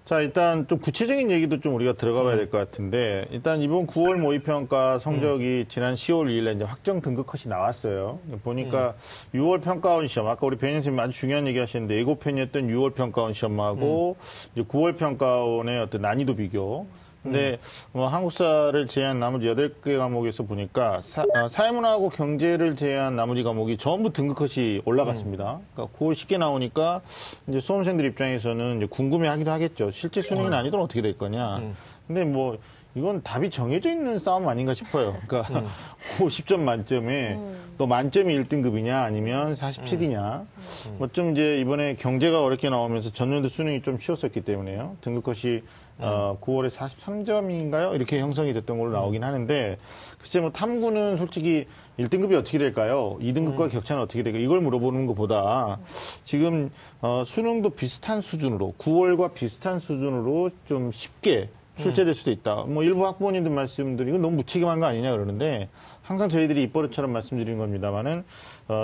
자, 일단 좀 구체적인 얘기도 좀 우리가 들어가 봐야 될 것 같은데, 일단 이번 9월 모의평가 성적이 지난 10월 2일에 이제 확정 등급 컷이 나왔어요. 보니까 6월 평가원 시험, 아까 우리 배현 선생님 아주 중요한 얘기 하셨는데, 예고편이었던 6월 평가원 시험하고 이제 9월 평가원의 어떤 난이도 비교. 근데 뭐 한국사를 제외한 나머지 8개 과목에서 보니까 사회문화하고 경제를 제외한 나머지 과목이 전부 등급컷이 올라갔습니다. 그러니까 9월 쉽게 나오니까 이제 수험생들 입장에서는 이제 궁금해하기도 하겠죠. 실제 수능이 난이도는 어떻게 될 거냐. 근데 뭐 이건 답이 정해져 있는 싸움 아닌가 싶어요. 그러니까 50점 만점에 또 만점이 1등급이냐 아니면 47이냐. 뭐 좀 이제 이번에 경제가 어렵게 나오면서 전년도 수능이 좀 쉬웠었기 때문에요. 등급컷이 9월에 43점인가요? 이렇게 형성이 됐던 걸로 나오긴 하는데, 글쎄 뭐 탐구는 솔직히 1등급이 어떻게 될까요? 2등급과 격차는 어떻게 될까요? 이걸 물어보는 것보다 지금 수능도 비슷한 수준으로, 9월과 비슷한 수준으로 좀 쉽게 출제될 수도 있다. 뭐 일부 학부모님들 말씀드리고 너무 무책임한 거 아니냐 그러는데, 항상 저희들이 입버릇처럼 말씀드린 겁니다만은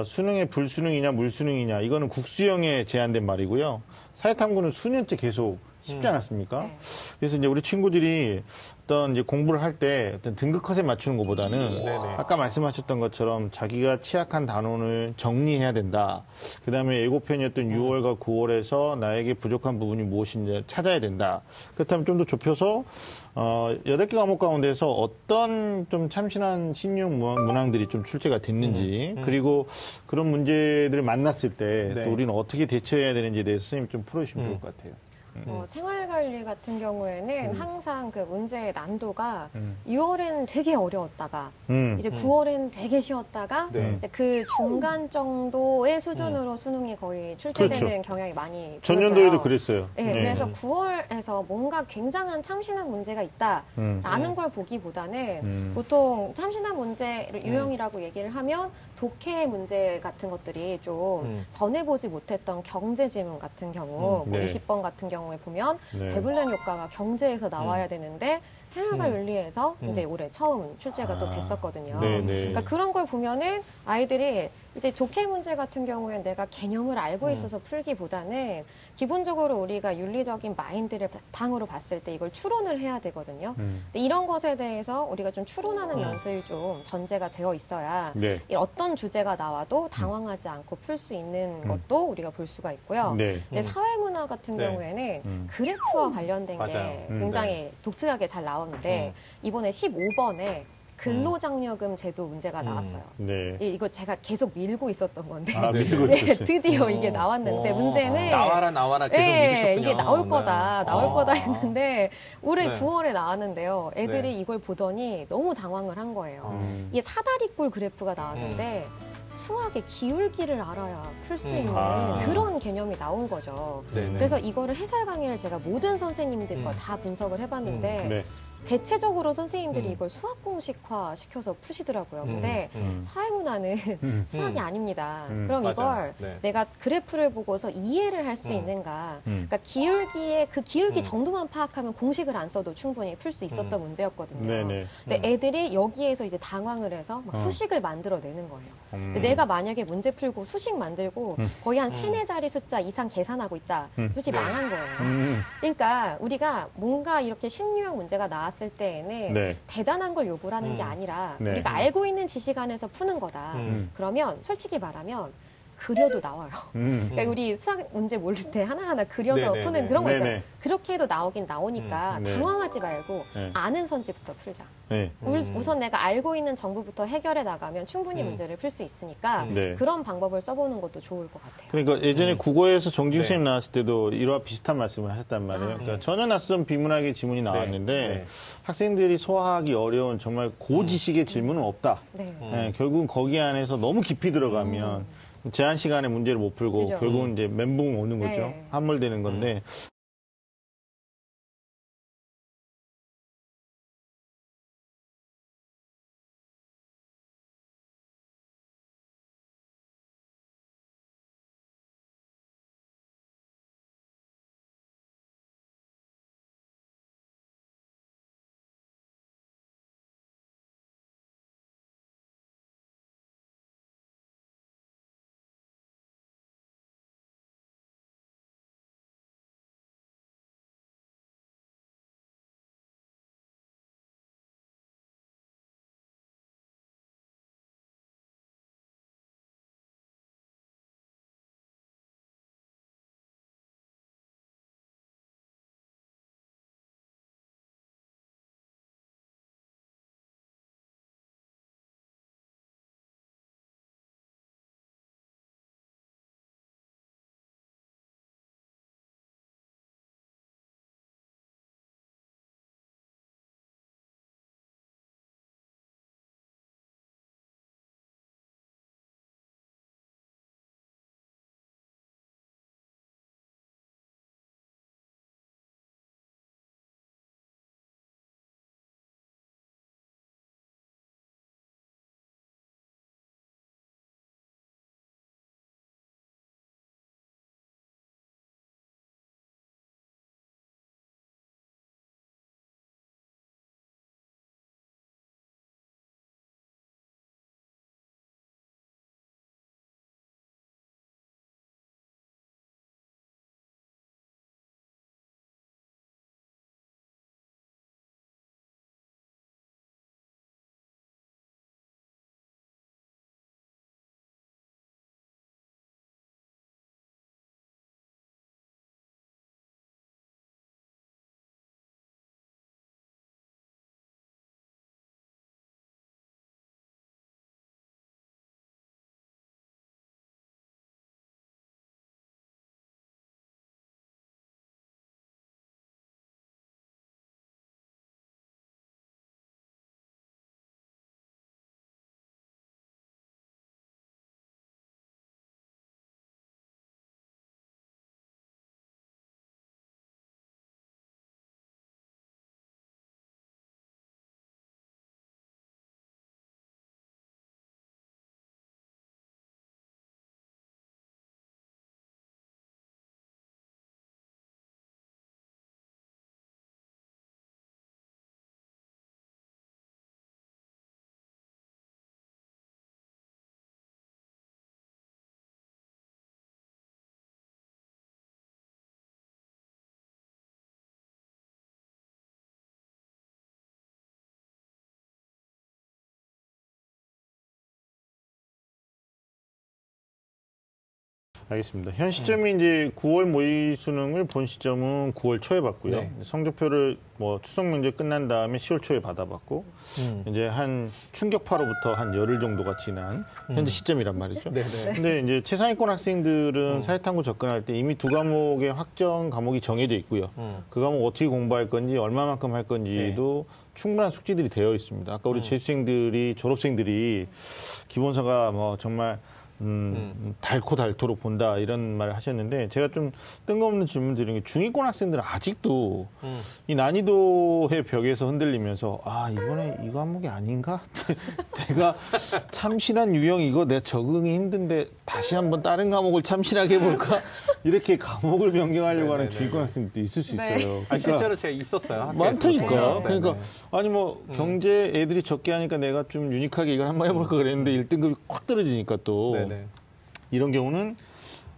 수능의 불수능이냐 물수능이냐 이거는 국수형에 제한된 말이고요. 사회탐구는 수년째 계속 쉽지 않았습니까? 네. 그래서 이제 우리 친구들이 어떤 이제 공부를 할 때 어떤 등급컷에 맞추는 것보다는 아까 말씀하셨던 것처럼 자기가 취약한 단원을 정리해야 된다. 그 다음에 예고편이었던 6월과 9월에서 나에게 부족한 부분이 무엇인지 찾아야 된다. 그렇다면 좀 더 좁혀서 8개 과목 가운데서 어떤 좀 참신한 신용 문항들이 좀 출제가 됐는지 그리고 그런 문제들을 만났을 때 또 우리는 어떻게 대처해야 되는지에 대해서 선생님이 좀 풀어주시면 좋을 것 같아요. 생활관리 같은 경우에는 항상 그 문제의 난도가 6월엔 되게 어려웠다가 이제 9월엔 되게 쉬웠다가 이제 그 중간 정도의 수준으로 수능이 거의 출제되는 그렇죠. 경향이 많이 전년도에도 보였어요. 그랬어요. 네, 그래서 9월에서 뭔가 굉장한 참신한 문제가 있다라는 걸 보기보다는 보통 참신한 문제 유형이라고 얘기를 하면 독해 문제 같은 것들이 좀 전해보지 못했던 경제 지문 같은 경우 뭐 20번 같은 경우에 보면 베블렌 효과가 경제에서 나와야 되는데 생활과 윤리에서 이제 올해 처음 출제가 또 됐었거든요. 그러니까 그런 걸 보면은 아이들이 이제 독해 문제 같은 경우에 내가 개념을 알고 있어서 풀기보다는 기본적으로 우리가 윤리적인 마인드를 바탕으로 봤을 때 이걸 추론을 해야 되거든요. 근데 이런 것에 대해서 우리가 좀 추론하는 연습이 좀 전제가 되어 있어야 어떤 주제가 나와도 당황하지 않고 풀 수 있는 것도 우리가 볼 수가 있고요. 근데 사회문화 같은 경우에는 그래프와 관련된 게 굉장히 독특하게 잘 나오는데 이번에 15번에 근로장려금 제도 문제가 나왔어요. 이거 제가 계속 밀고 있었던 건데 밀고 있었어요. 드디어 이게 나왔는데 문제는 나와라 계속 미루셨군요. 이게 나올 거다 했는데 올해 9월에 나왔는데요. 애들이 이걸 보더니 너무 당황을 한 거예요. 이게 사다리꼴 그래프가 나왔는데 수학의 기울기를 알아야 풀 수 있는 그런 개념이 나온 거죠. 그래서 이거를 해설 강의를 제가 모든 선생님들과 다 분석을 해봤는데 대체적으로 선생님들이 이걸 수학 공식화 시켜서 푸시더라고요. 근데 사회문화는 수학이 아닙니다. 그럼 이걸 내가 그래프를 보고서 이해를 할 수 있는가. 그러니까 그 기울기 정도만 파악하면 공식을 안 써도 충분히 풀 수 있었던 문제였거든요. 근데 애들이 여기에서 이제 당황을 해서 막 수식을 만들어내는 거예요. 근데 내가 만약에 문제 풀고 수식 만들고 거의 한 3, 4자리 숫자 이상 계산하고 있다. 솔직히 망한 거예요. 그러니까 우리가 뭔가 이렇게 신유형 문제가 나왔을 때에는 대단한 걸 요구를 하는 게 아니라 우리가 알고 있는 지식 안에서 푸는 거다. 그러면 솔직히 말하면 그려도 나와요. 그러니까 우리 수학 문제 모를 때 하나하나 그려서 푸는 그런 거 있잖아요. 그렇게 해도 나오긴 나오니까 당황하지 말고 아는 선지부터 풀자. 우선 내가 알고 있는 정보부터 해결해 나가면 충분히 문제를 풀 수 있으니까 그런 방법을 써보는 것도 좋을 것 같아요. 그러니까 예전에 국어에서 정진 선생님 나왔을 때도 이와 비슷한 말씀을 하셨단 말이에요. 그러니까 전혀 낯선 비문학의 지문이 나왔는데 학생들이 소화하기 어려운 정말 고지식의 질문은 없다. 결국은 거기 안에서 너무 깊이 들어가면 제한 시간에 문제를 못 풀고 결국은 이제 멘붕 오는 거죠. 함몰되는 건데 알겠습니다. 현 시점이 이제 9월 모의 수능을 본 시점은 9월 초에 받고요. 네. 성적표를 뭐 추석 명절 끝난 다음에 10월 초에 받아봤고 이제 한 충격파로부터 한 열흘 정도가 지난 현재 시점이란 말이죠. 네네. 근데 이제 최상위권 학생들은 사회탐구 접근할 때 이미 두 과목의 확정 과목이 정해져 있고요. 그 과목 어떻게 공부할 건지 얼마만큼 할 건지도 충분한 숙지들이 되어 있습니다. 아까 우리 재수생들이 졸업생들이 기본서가 뭐 정말 닳고 닳도록 본다 이런 말을 하셨는데 제가 좀 뜬금없는 질문 드린 게 중위권 학생들은 아직도 이 난이도의 벽에서 흔들리면서 아 이번에 이 과목이 아닌가? 내가 참신한 유형 이거 내가 적응이 힘든데 다시 한번 다른 과목을 참신하게 해볼까? 이렇게 과목을 변경하려고 하는 중위권 학생들도 있을 수 네. 있어요. 아, 실제로 제가 있었어요. 학교에서. 많다니까. 네, 그러니까 네. 아니 뭐 경제 애들이 적게 하니까 내가 좀 유니크하게 이걸 한번 해볼까 그랬는데 1등급이 확 떨어지니까 또 네네. 이런 경우는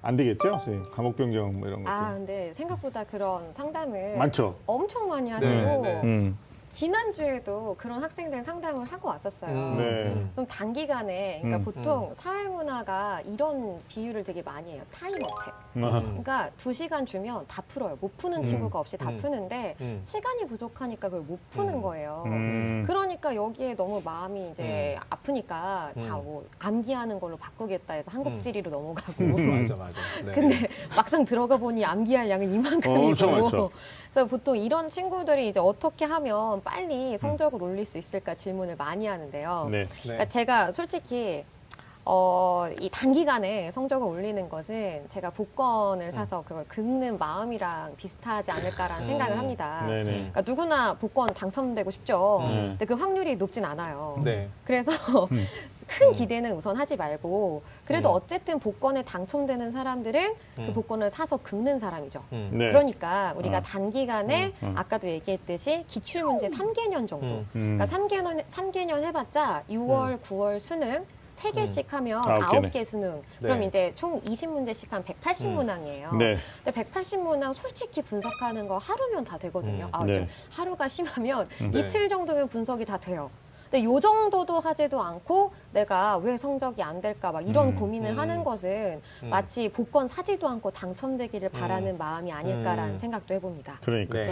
안 되겠죠, 선생님? 과목 변경 뭐 이런 것도. 아, 근데 생각보다 그런 상담을 많죠. 엄청 많이 하시고 네, 네. 지난주에도 그런 학생들 상담을 하고 왔었어요. 네. 그럼 단기간에 그러니까 보통 음. 사회문화가 이런 비유를 되게 많이 해요. 타임어택. 아, 그러니까 2시간 주면 다 풀어요. 못 푸는 친구가 없이 다 푸는데 시간이 부족하니까 그걸 못 푸는 거예요. 그러니까 여기에 너무 마음이 이제 아프니까 자, 뭐 암기하는 걸로 바꾸겠다 해서 한국지리로 넘어가고. 맞아. 네. 근데 막상 들어가 보니 암기할 양은 이만큼이고. 엄청 많죠. 그래서 보통 이런 친구들이 이제 어떻게 하면 빨리 성적을 올릴 수 있을까 질문을 많이 하는데요. 네. 그러니까 제가 솔직히 이 단기간에 성적을 올리는 것은 제가 복권을 사서 그걸 긁는 마음이랑 비슷하지 않을까라는 생각을 합니다. 네네. 그러니까 누구나 복권 당첨되고 싶죠. 네. 근데 그 확률이 높진 않아요. 네. 그래서 큰 기대는 우선 하지 말고 그래도 어쨌든 복권에 당첨되는 사람들은 그 복권을 사서 긁는 사람이죠. 네. 그러니까 우리가 단기간에 음. 아까도 얘기했듯이 기출문제 3개년 정도. 음. 그러니까 3개년 해봤자 6월, 9월 수능 3개씩 하면 9개네. 9개 수능. 그럼 네. 이제 총 20문제씩 한 180문항이에요. 네. 근데 180문항 솔직히 분석하는 거 하루면 다 되거든요. 아, 네. 좀 하루가 심하면 네. 이틀 정도면 분석이 다 돼요. 근데 요 정도도 하지도 않고 내가 왜 성적이 안 될까 막 이런 고민을 하는 것은 마치 복권 사지도 않고 당첨되기를 바라는 마음이 아닐까라는 생각도 해봅니다. 그러니까. 네.